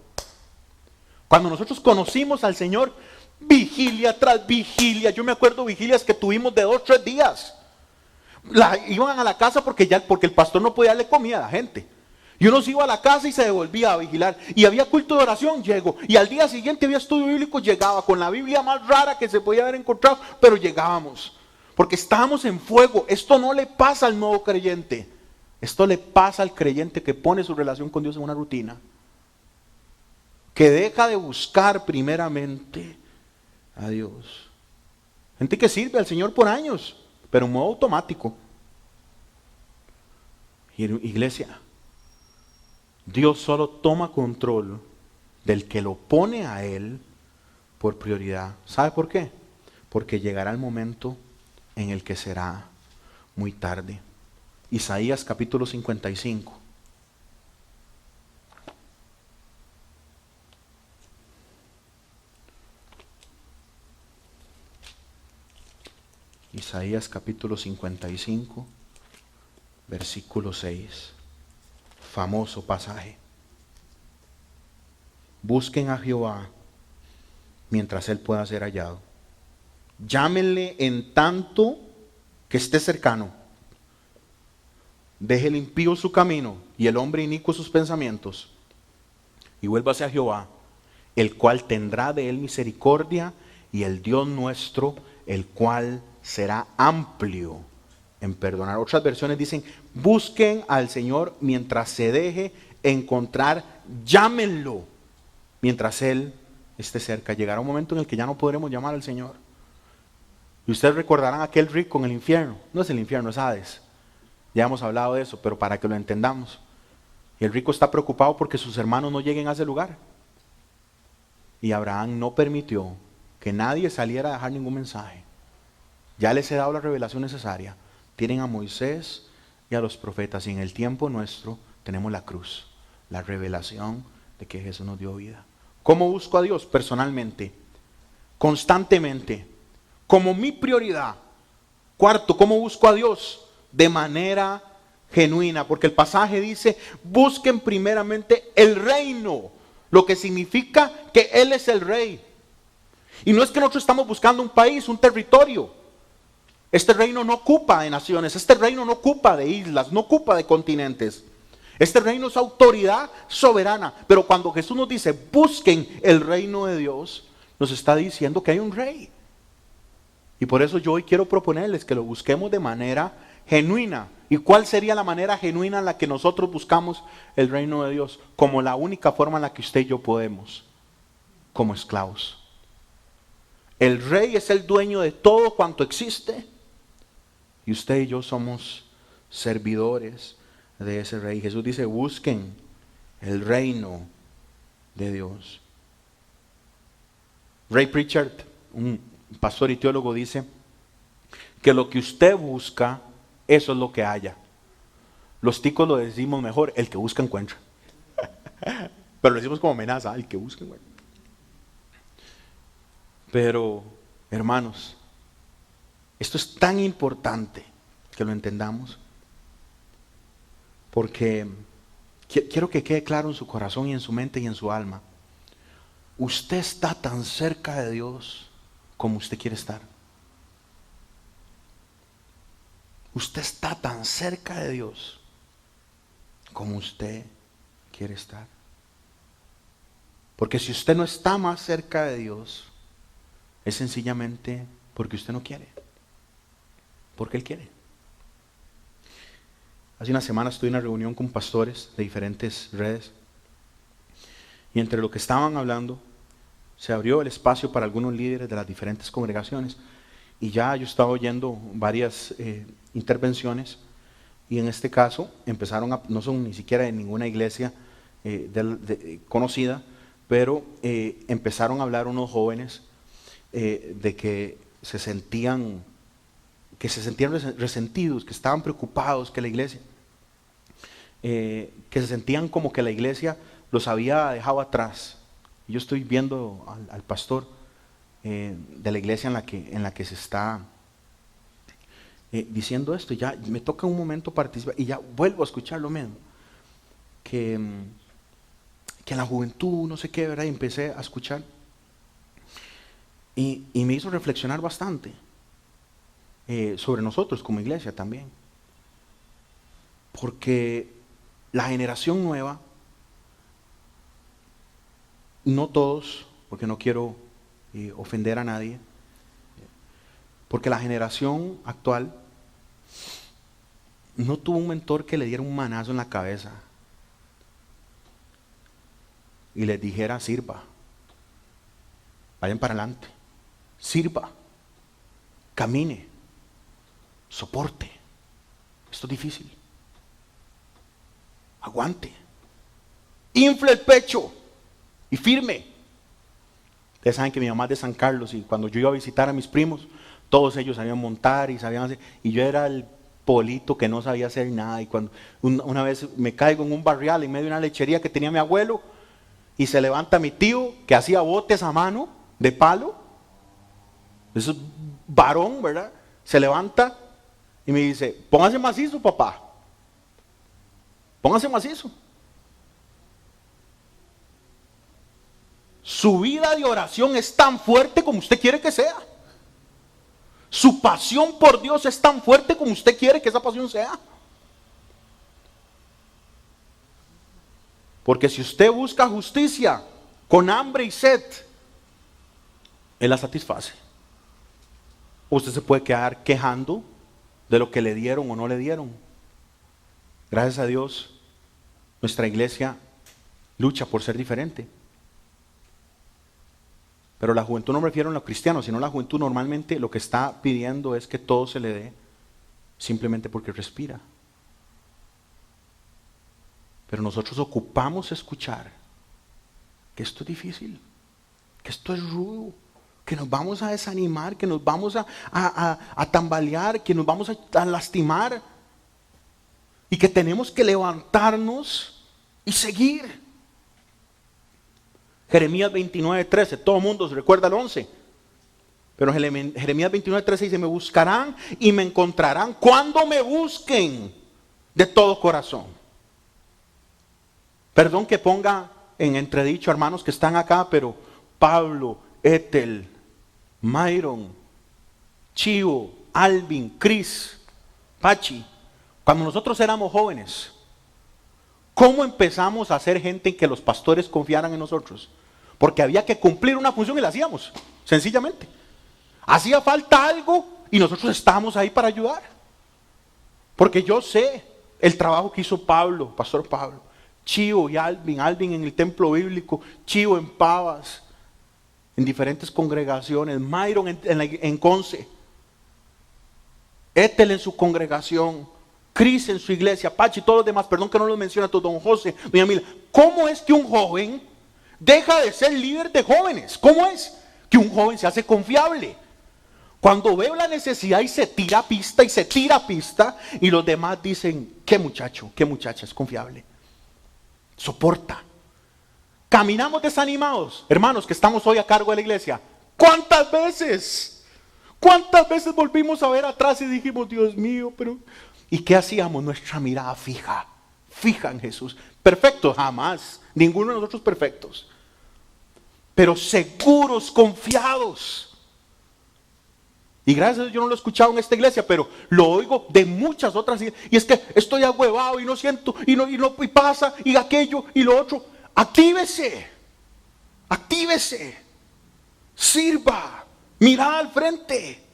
Cuando nosotros conocimos al Señor, vigilia tras vigilia, yo me acuerdo vigilias que tuvimos de 2 o 3 días. Iban a la casa porque el pastor no podía darle comida a la gente. Y uno se iba a la casa y se devolvía a vigilar. Y había culto de oración, llego. Y al día siguiente había estudio bíblico, llegaba con la Biblia más rara que se podía haber encontrado, pero llegábamos. Porque estábamos en fuego. Esto no le pasa al nuevo creyente. Esto le pasa al creyente que pone su relación con Dios en una rutina. Que deja de buscar primeramente a Dios. Gente que sirve al Señor por años, pero en modo automático. Iglesia, Dios solo toma control del que lo pone a Él por prioridad. ¿Sabe por qué? Porque llegará el momento en el que será muy tarde. Isaías capítulo 55. Isaías capítulo 55, versículo 6. Famoso pasaje. Busquen a Jehová mientras Él pueda ser hallado. Llámenle en tanto que esté cercano. Deje el impío su camino y el hombre inicuo sus pensamientos. Y vuélvase a Jehová, el cual tendrá de él misericordia, y el Dios nuestro, el cual será amplio en perdonar. Otras versiones dicen, busquen al Señor mientras se deje encontrar, llámenlo mientras Él esté cerca. Llegará un momento en el que ya no podremos llamar al Señor. Y ustedes recordarán aquel rico en el infierno. No es el infierno, es Hades. Ya hemos hablado de eso, pero para que lo entendamos. Y el rico está preocupado porque sus hermanos no lleguen a ese lugar. Y Abraham no permitió que nadie saliera a dejar ningún mensaje. Ya les he dado la revelación necesaria. Tienen a Moisés y a los profetas, y en el tiempo nuestro tenemos la cruz, la revelación de que Jesús nos dio vida. ¿Cómo busco a Dios? Personalmente, constantemente, como mi prioridad. Cuarto, ¿cómo busco a Dios? De manera genuina, porque el pasaje dice, busquen primeramente el reino, lo que significa que Él es el rey. Y no es que nosotros estamos buscando un país, un territorio. Este reino no ocupa de naciones, este reino no ocupa de islas, no ocupa de continentes. Este reino es autoridad soberana. Pero cuando Jesús nos dice, busquen el reino de Dios, nos está diciendo que hay un rey. Y por eso yo hoy quiero proponerles que lo busquemos de manera genuina. ¿Y cuál sería la manera genuina en la que nosotros buscamos el reino de Dios? Como la única forma en la que usted y yo podemos, como esclavos. El rey es el dueño de todo cuanto existe. Y usted y yo somos servidores de ese rey. Jesús dice, busquen el reino de Dios. Ray Pritchard, un pastor y teólogo, dice que lo que usted busca, eso es lo que haya. Los ticos lo decimos mejor, el que busca encuentra. Pero lo decimos como amenaza, el que busca encuentra. Pero, hermanos, esto es tan importante que lo entendamos, porque quiero que quede claro en su corazón y en su mente y en su alma. Usted está tan cerca de Dios como usted quiere estar. Usted está tan cerca de Dios como usted quiere estar. Porque si usted no está más cerca de Dios, es sencillamente porque usted no quiere. Porque Él quiere. Hace una semana estuve en una reunión con pastores de diferentes redes. Y entre lo que estaban hablando, se abrió el espacio para algunos líderes de las diferentes congregaciones. Y ya yo estaba oyendo varias intervenciones. Y en este caso empezaron no son ni siquiera de ninguna iglesia conocida, pero empezaron a hablar unos jóvenes de que se sentían resentidos, que estaban preocupados, que la iglesia, que se sentían como que la iglesia los había dejado atrás. Yo estoy viendo al pastor de la iglesia en la que se está diciendo esto, y ya me toca un momento participar, y ya vuelvo a escuchar lo mismo, que en la juventud, no sé qué, ¿verdad? Y empecé a escuchar, y me hizo reflexionar bastante sobre nosotros como iglesia también, porque la generación nueva, no todos, porque no quiero ofender a nadie, porque la generación actual no tuvo un mentor que le diera un manazo en la cabeza y les dijera: sirva, vayan para adelante, sirva, camine, soporte, esto es difícil, aguante, infle el pecho y firme. Ustedes saben que mi mamá es de San Carlos, y cuando yo iba a visitar a mis primos, todos ellos sabían montar y sabían hacer, y yo era el polito que no sabía hacer nada. Y cuando una vez me caigo en un barrial en medio de una lechería que tenía mi abuelo, y se levanta mi tío que hacía botes a mano de palo, eso es varón, ¿verdad? Se levanta y me dice: póngase macizo, papá, póngase macizo. Su vida de oración es tan fuerte como usted quiere que sea. Su pasión por Dios es tan fuerte como usted quiere que esa pasión sea. Porque si usted busca justicia con hambre y sed, Él la satisface. Usted se puede quedar quejando de lo que le dieron o no le dieron. Gracias a Dios, nuestra iglesia lucha por ser diferente. Pero la juventud no me refiero a los cristianos, sino la juventud normalmente lo que está pidiendo es que todo se le dé simplemente porque respira. Pero nosotros ocupamos escuchar que esto es difícil, que esto es rudo, que nos vamos a desanimar, que nos vamos a tambalear, que nos vamos a lastimar, y que tenemos que levantarnos y seguir. Jeremías 29:13, todo el mundo se recuerda el 11. Pero Jeremías 29:13 dice: me buscarán y me encontrarán cuando me busquen de todo corazón. Perdón que ponga en entredicho, hermanos que están acá, pero Pablo, Ethel, Myron, Chivo, Alvin, Chris, Pachi, cuando nosotros éramos jóvenes, ¿cómo empezamos a ser gente en que los pastores confiaran en nosotros? Porque había que cumplir una función y la hacíamos, sencillamente. Hacía falta algo y nosotros estábamos ahí para ayudar. Porque yo sé el trabajo que hizo Pablo, Pastor Pablo, Chivo y Alvin en el templo bíblico, Chivo en Pavas, en diferentes congregaciones, Myron en Conce, Ethel en su congregación, Cris en su iglesia, Pachi y todos los demás, perdón que no los menciona todo, don José, doña Mila. ¿Cómo es que un joven deja de ser líder de jóvenes? ¿Cómo es que un joven se hace confiable? Cuando veo la necesidad y se tira pista y se tira pista, y los demás dicen: qué muchacho, qué muchacha es confiable, soporta. Caminamos desanimados, hermanos que estamos hoy a cargo de la iglesia. ¿Cuántas veces volvimos a ver atrás y dijimos: Dios mío, pero... ¿Y qué hacíamos? Nuestra mirada fija en Jesús. Perfectos, jamás, ninguno de nosotros perfectos, pero seguros, confiados. Y gracias a Dios yo no lo he escuchado en esta iglesia, pero lo oigo de muchas otras iglesias. Y es que estoy agüevado y no siento, y pasa, y aquello, y lo otro. Actívese, sirva, mirada al frente.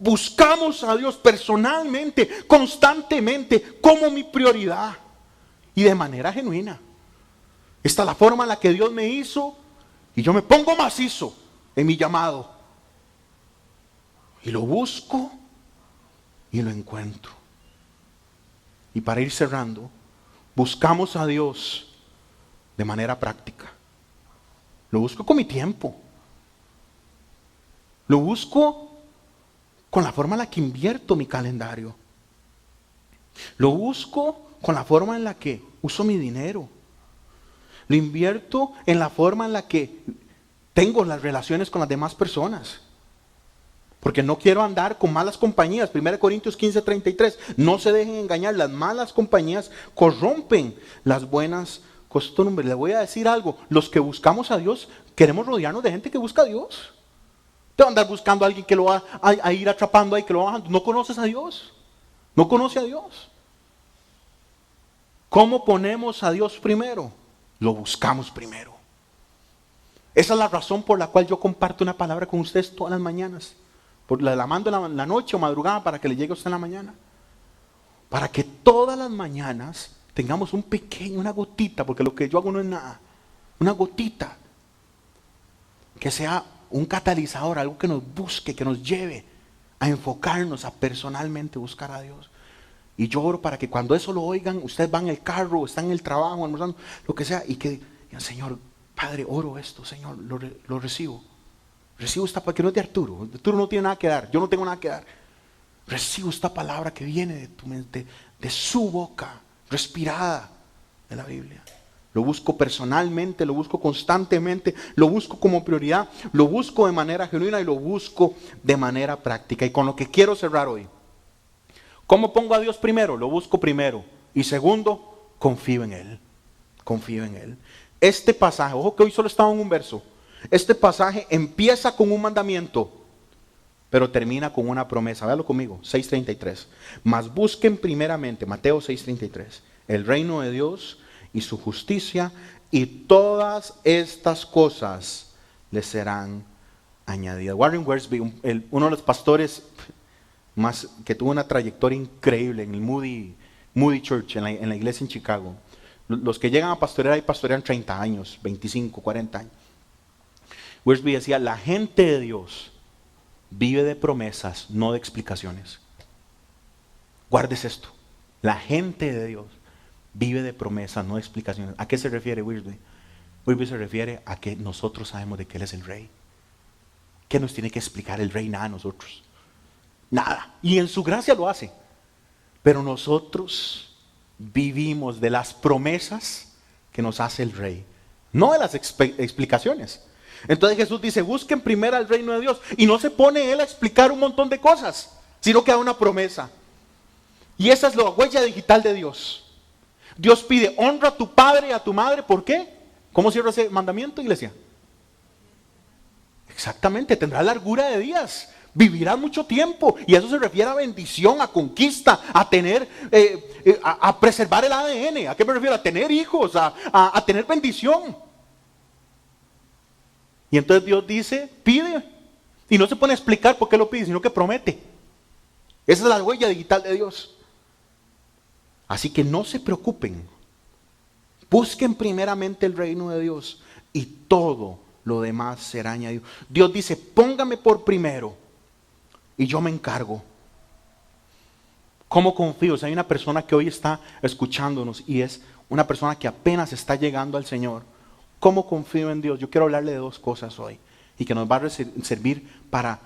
Buscamos a Dios personalmente, constantemente, como mi prioridad y de manera genuina. Esta es la forma en la que Dios me hizo, y yo me pongo macizo en mi llamado. Y lo busco y lo encuentro. Y para ir cerrando, buscamos a Dios de manera práctica. Lo busco con mi tiempo. Lo busco con la forma en la que invierto mi calendario. Lo busco con la forma en la que uso mi dinero. Lo invierto en la forma en la que tengo las relaciones con las demás personas. Porque no quiero andar con malas compañías. 1 Corintios 15:33. No se dejen engañar. Las malas compañías corrompen las buenas costumbres. Le voy a decir algo. Los que buscamos a Dios, queremos rodearnos de gente que busca a Dios. Te va a andar buscando a alguien que lo va a ir atrapando ahí, que lo va bajando. No conoces a Dios. No conoce a Dios. ¿Cómo ponemos a Dios primero? Lo buscamos primero. Esa es la razón por la cual yo comparto una palabra con ustedes todas las mañanas. La mando en la noche o madrugada para que le llegue a usted en la mañana. Para que todas las mañanas tengamos una gotita, porque lo que yo hago no es nada. Una gotita. Que sea un catalizador, algo que nos busque, que nos lleve a enfocarnos, a personalmente buscar a Dios. Y yo oro para que cuando eso lo oigan, ustedes van en el carro, están en el trabajo, almorzando, lo que sea, y que digan, Señor, Padre, oro esto, Señor, lo recibo. Recibo esta palabra, que no es de Arturo. Arturo no tiene nada que dar, yo no tengo nada que dar. Recibo esta palabra que viene de tu mente, de su boca, respirada de la Biblia. Lo busco personalmente, lo busco constantemente, lo busco como prioridad, lo busco de manera genuina y lo busco de manera práctica. Y con lo que quiero cerrar hoy. ¿Cómo pongo a Dios primero? Lo busco primero. Y segundo, confío en Él. Confío en Él. Este pasaje, ojo que hoy solo estaba en un verso. Este pasaje empieza con un mandamiento, pero termina con una promesa. Véalo conmigo, 6:33. Mas busquen primeramente, Mateo 6:33, el reino de Dios y su justicia, y todas estas cosas les serán añadidas. Warren Wiersbe, uno de los pastores más que tuvo una trayectoria increíble en el Moody Church, en la iglesia en Chicago. Los que llegan a pastorear ahí pastorean 30 años, 25, 40 años. Wiersbe decía, la gente de Dios vive de promesas, no de explicaciones. Guardes esto. La gente de Dios vive de promesas, no de explicaciones. ¿A qué se refiere Wiersbe? Wiersbe se refiere a que nosotros sabemos de que Él es el Rey. ¿Qué nos tiene que explicar el Rey? Nada a nosotros. Nada. Y en su gracia lo hace. Pero nosotros vivimos de las promesas que nos hace el Rey, no de las explicaciones. Entonces Jesús dice, busquen primero el reino de Dios. Y no se pone Él a explicar un montón de cosas, sino que da una promesa. Y esa es la huella digital de Dios. Dios pide, honra a tu padre y a tu madre. ¿Por qué? ¿Cómo cierra ese mandamiento, iglesia? Exactamente, tendrá largura de días. Vivirá mucho tiempo, y eso se refiere a bendición, a conquista, a tener, a preservar el ADN. ¿A qué me refiero? A tener hijos, a tener bendición. Y entonces Dios dice, pide, y no se pone a explicar por qué lo pide, sino que promete. Esa es la huella digital de Dios. Así que no se preocupen, busquen primeramente el reino de Dios, y todo lo demás será añadido. Dios dice, póngame por primero, y yo me encargo. ¿Cómo confío? O sea, hay una persona que hoy está escuchándonos y es una persona que apenas está llegando al Señor. ¿Cómo confío en Dios? Yo quiero hablarle de dos cosas hoy y que nos va a servir para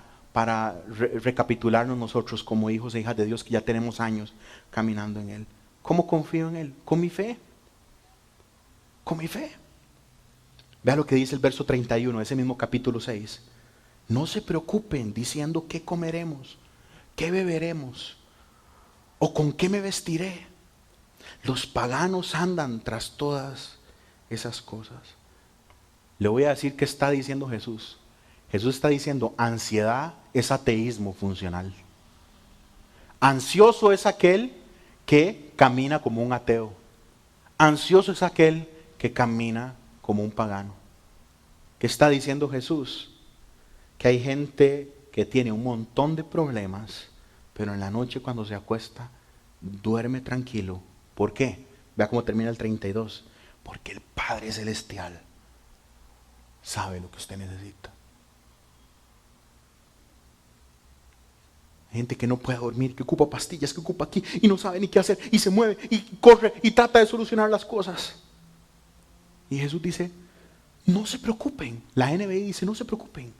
recapitularnos nosotros como hijos e hijas de Dios que ya tenemos años caminando en Él. ¿Cómo confío en Él? Con mi fe. Con mi fe. Vea lo que dice el verso 31, ese mismo capítulo 6. No se preocupen diciendo qué comeremos, qué beberemos o con qué me vestiré. Los paganos andan tras todas esas cosas. Le voy a decir qué está diciendo Jesús. Jesús está diciendo, ansiedad es ateísmo funcional. Ansioso es aquel que camina como un ateo. Ansioso es aquel que camina como un pagano. ¿Qué está diciendo Jesús? Que hay gente que tiene un montón de problemas, pero en la noche cuando se acuesta, duerme tranquilo. ¿Por qué? Vea cómo termina el 32. Porque el Padre Celestial sabe lo que usted necesita. Gente que no puede dormir, que ocupa pastillas, que ocupa aquí y no sabe ni qué hacer y se mueve y corre y trata de solucionar las cosas. Y Jesús dice, no se preocupen. La NBI dice, no se preocupen.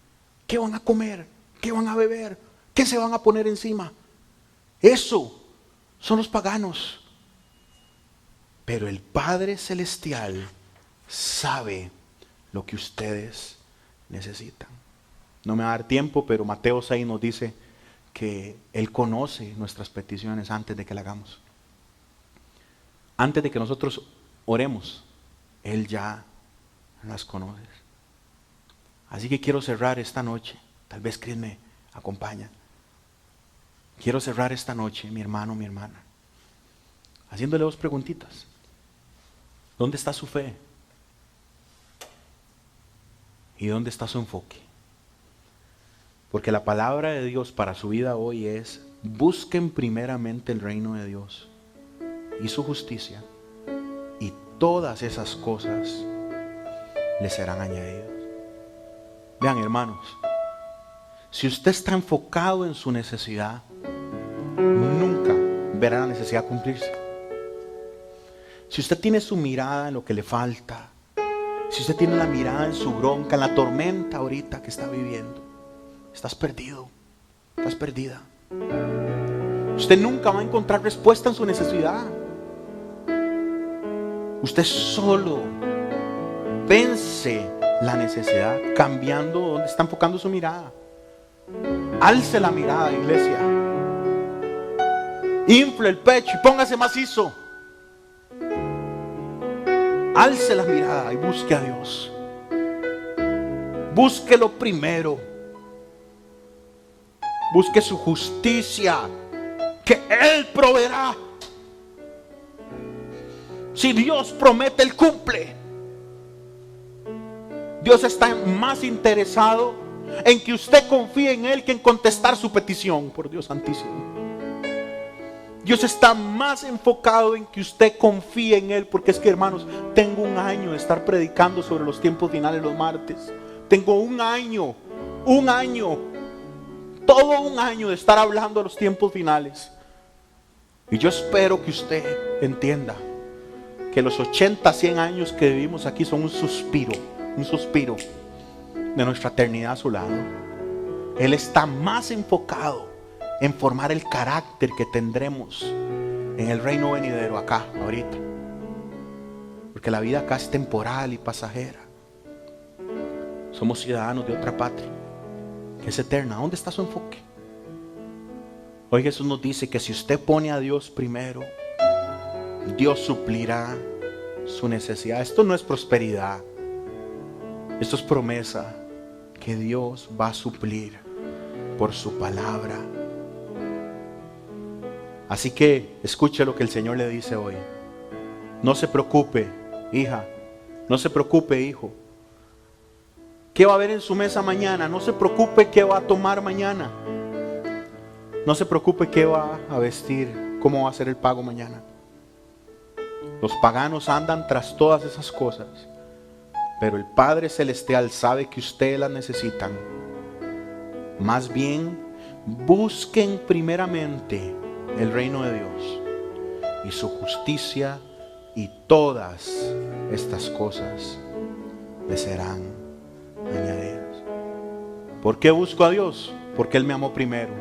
¿Qué van a comer? ¿Qué van a beber? ¿Qué se van a poner encima? Eso son los paganos. Pero el Padre Celestial sabe lo que ustedes necesitan. No me va a dar tiempo, pero Mateo 6 nos dice que Él conoce nuestras peticiones antes de que las hagamos. Antes de que nosotros oremos, Él ya las conoce. Así que quiero cerrar esta noche. Tal vez Cris me acompaña. Quiero cerrar esta noche, mi hermano, mi hermana, haciéndole 2 preguntitas. ¿Dónde está su fe? ¿Y dónde está su enfoque? Porque la palabra de Dios para su vida hoy es: busquen primeramente el reino de Dios y su justicia, y todas esas cosas les serán añadidas. Vean, hermanos, si usted está enfocado en su necesidad, nunca verá la necesidad cumplirse. Si usted tiene su mirada en lo que le falta, si usted tiene la mirada en su bronca, en la tormenta ahorita que está viviendo, estás perdido, estás perdida. Usted nunca va a encontrar respuesta en su necesidad. Usted solo vence la necesidad cambiando donde está enfocando su mirada. Alce la mirada, iglesia. Infle el pecho y póngase macizo. Alce la mirada y busque a Dios. Búsquelo primero. Busque su justicia, que Él proveerá. Si Dios promete, Él cumple. Dios está más interesado en que usted confíe en Él que en contestar su petición, por Dios santísimo. Dios está más enfocado en que usted confíe en Él, porque es que, hermanos, tengo un año de estar predicando sobre los tiempos finales los martes. Tengo un año, todo un año de estar hablando de los tiempos finales. Y yo espero que usted entienda que los 80, 100 años que vivimos aquí son un suspiro de nuestra eternidad a su lado. Él está más enfocado en formar el carácter que tendremos en el reino venidero acá, ahorita. Porque la vida acá es temporal y pasajera. Somos ciudadanos de otra patria que es eterna. ¿Dónde está su enfoque? Hoy Jesús nos dice que si usted pone a Dios primero, Dios suplirá su necesidad. Esto no es prosperidad. Esto es promesa que Dios va a suplir por su palabra. Así que escuche lo que el Señor le dice hoy. No se preocupe, hija. No se preocupe, hijo. ¿Qué va a haber en su mesa mañana? No se preocupe qué va a tomar mañana. No se preocupe qué va a vestir, cómo va a ser el pago mañana. Los paganos andan tras todas esas cosas, pero el Padre Celestial sabe que ustedes las necesitan. Más bien, busquen primeramente el reino de Dios y su justicia, y todas estas cosas les serán añadidas. ¿Por qué busco a Dios? Porque Él me amó primero.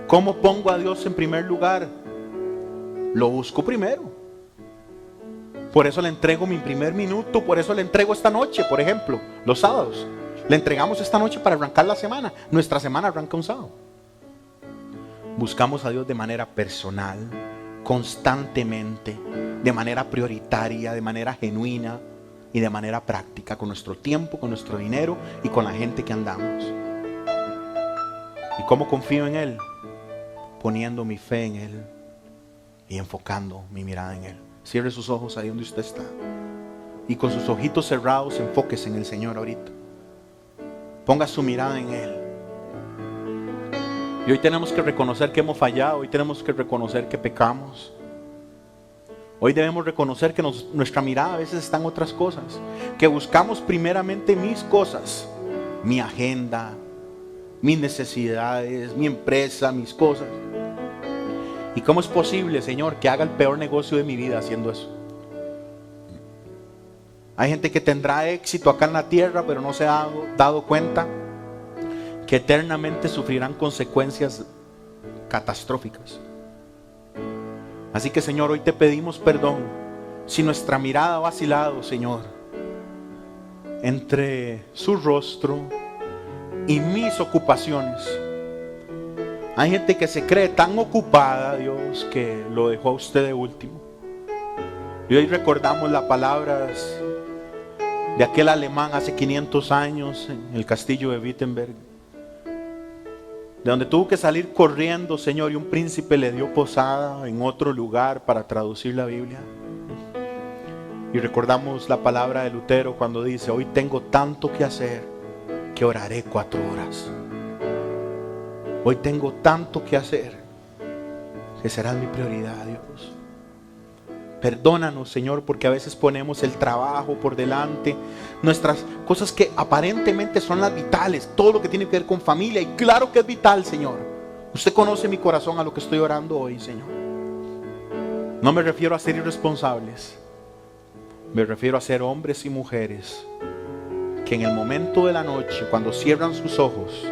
¿Cómo pongo a Dios en primer lugar? Lo busco primero. Por eso le entrego mi primer minuto, por eso le entrego esta noche, por ejemplo, los sábados. Le entregamos esta noche para arrancar la semana. Nuestra semana arranca un sábado. Buscamos a Dios de manera personal, constantemente, de manera prioritaria, de manera genuina y de manera práctica, con nuestro tiempo, con nuestro dinero y con la gente que andamos. ¿Y cómo confío en Él? Poniendo mi fe en Él y enfocando mi mirada en Él. Cierre sus ojos ahí donde usted está y con sus ojitos cerrados enfóquese en el Señor ahorita. Ponga su mirada en Él. Y hoy tenemos que reconocer que hemos fallado. Hoy tenemos que reconocer que pecamos. Hoy debemos reconocer que nuestra mirada a veces está en otras cosas, que buscamos primeramente mis cosas, mi agenda, mis necesidades, mi empresa, mis cosas. ¿Y cómo es posible, Señor, que haga el peor negocio de mi vida haciendo eso? Hay gente que tendrá éxito acá en la tierra, pero no se ha dado cuenta que eternamente sufrirán consecuencias catastróficas. Así que, Señor, hoy te pedimos perdón si nuestra mirada ha vacilado, Señor, entre su rostro y mis ocupaciones. Hay gente que se cree tan ocupada, Dios, que lo dejó a usted de último. Y hoy recordamos las palabras de aquel alemán hace 500 años en el castillo de Wittenberg, de donde tuvo que salir corriendo, Señor, y un príncipe le dio posada en otro lugar para traducir la Biblia. Y recordamos la palabra de Lutero cuando dice: hoy tengo tanto que hacer que oraré 4 horas. Hoy tengo tanto que hacer que será mi prioridad, Dios. Perdónanos, Señor, porque a veces ponemos el trabajo por delante, nuestras cosas que aparentemente son las vitales, todo lo que tiene que ver con familia, y claro que es vital, Señor. Usted conoce mi corazón a lo que estoy orando hoy, Señor. No me refiero a ser irresponsables, me refiero a ser hombres y mujeres que en el momento de la noche, cuando cierran sus ojos,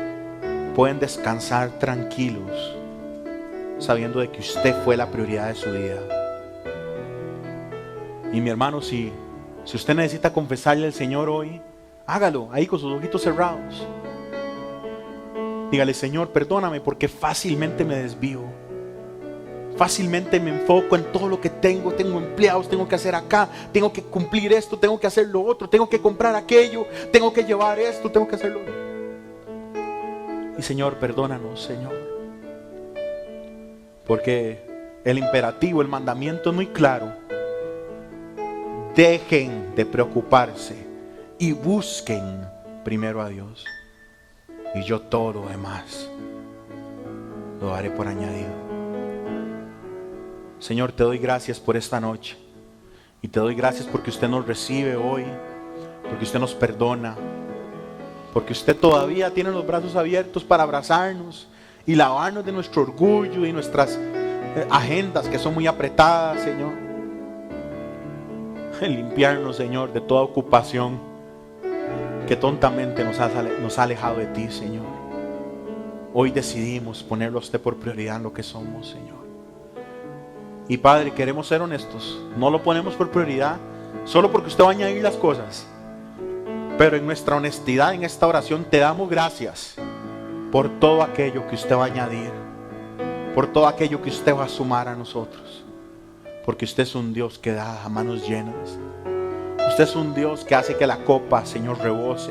pueden descansar tranquilos, sabiendo de que usted fue la prioridad de su vida. Y mi hermano, si usted necesita confesarle al Señor hoy, hágalo ahí con sus ojitos cerrados. Dígale: Señor, perdóname porque fácilmente me desvío. Fácilmente me enfoco en todo lo que tengo. Tengo empleados, tengo que hacer acá, tengo que cumplir esto, tengo que hacer lo otro, tengo que comprar aquello, tengo que llevar esto, tengo que hacerlo. Y Señor, perdónanos, Señor. Porque el imperativo, el mandamiento es muy claro. Dejen de preocuparse y busquen primero a Dios, y yo todo lo demás lo haré por añadido. Señor, te doy gracias por esta noche, y te doy gracias porque usted nos recibe hoy, porque usted nos perdona, porque usted todavía tiene los brazos abiertos para abrazarnos y lavarnos de nuestro orgullo y nuestras agendas que son muy apretadas, Señor. Limpiarnos, Señor, de toda ocupación que tontamente nos ha alejado de ti, Señor. Hoy decidimos ponerlo a usted por prioridad en lo que somos, Señor. Y Padre, queremos ser honestos. No lo ponemos por prioridad solo porque usted va a añadir las cosas. Pero en nuestra honestidad en esta oración te damos gracias por todo aquello que usted va a añadir, por todo aquello que usted va a sumar a nosotros. Porque usted es un Dios que da a manos llenas. Usted es un Dios que hace que la copa, Señor, rebose.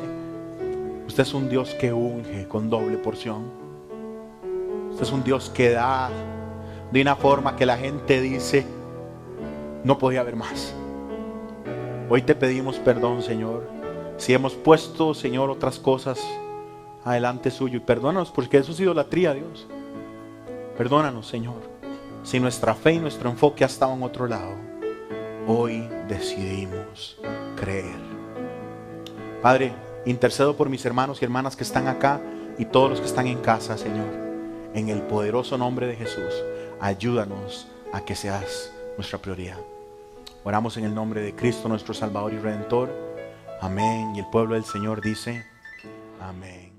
Usted es un Dios que unge con doble porción. Usted es un Dios que da de una forma que la gente dice: no podía haber más. Hoy te pedimos perdón, Señor, si hemos puesto, Señor, otras cosas adelante suyo. Y perdónanos porque eso es idolatría, Dios. Perdónanos, Señor, si nuestra fe y nuestro enfoque ha estado en otro lado. Hoy decidimos creer. Padre, intercedo por mis hermanos y hermanas que están acá y todos los que están en casa, Señor. En el poderoso nombre de Jesús, ayúdanos a que seas nuestra prioridad. Oramos en el nombre de Cristo, nuestro Salvador y Redentor. Amén. Y el pueblo del Señor dice: amén.